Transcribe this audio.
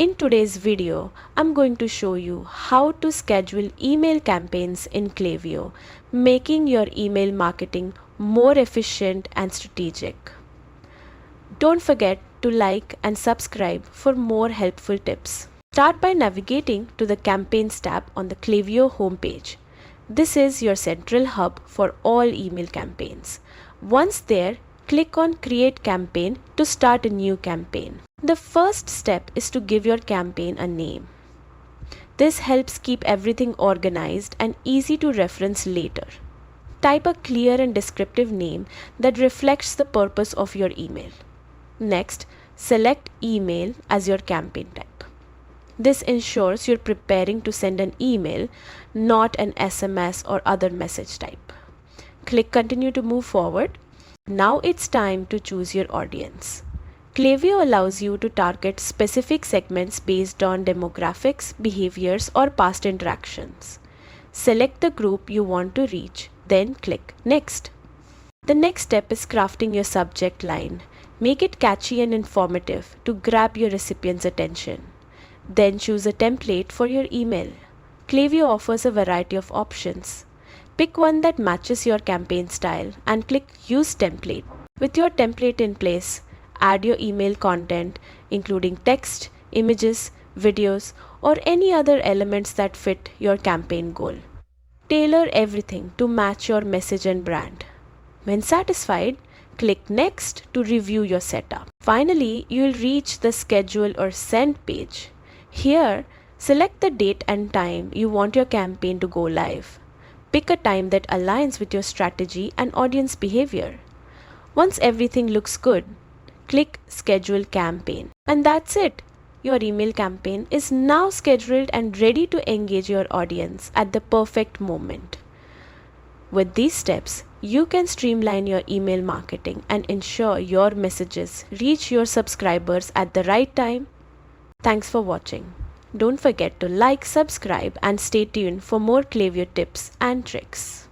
In today's video, I'm going to show you how to schedule email campaigns in Klaviyo, making your email marketing more efficient and strategic. Don't forget to like and subscribe for more helpful tips. Start by navigating to the Campaigns tab on the Klaviyo homepage. This is your central hub for all email campaigns. Once there, click on Create Campaign to start a new campaign. The first step is to give your campaign a name. This helps keep everything organized and easy to reference later. Type a clear and descriptive name that reflects the purpose of your email. Next, select Email as your campaign type. This ensures you're preparing to send an email, not an SMS or other message type. Click Continue to move forward. Now it's time to choose your audience. Klaviyo allows you to target specific segments based on demographics, behaviors, or past interactions. Select the group you want to reach, then click Next. The next step is crafting your subject line. Make it catchy and informative to grab your recipient's attention. Then choose a template for your email. Klaviyo offers a variety of options. Pick one that matches your campaign style and click Use Template. With your template in place, add your email content, including text, images, videos, or any other elements that fit your campaign goal. Tailor everything to match your message and brand. When satisfied, click Next to review your setup. Finally, you'll reach the Schedule or Send page. Here, select the date and time you want your campaign to go live. Pick a time that aligns with your strategy and audience behavior. Once everything looks good, click Schedule Campaign. And that's it. Your email campaign is now scheduled and ready to engage your audience at the perfect moment. With these steps, you can streamline your email marketing and ensure your messages reach your subscribers at the right time. Thanks for watching. Don't forget to like, subscribe, and stay tuned for more Klaviyo tips and tricks.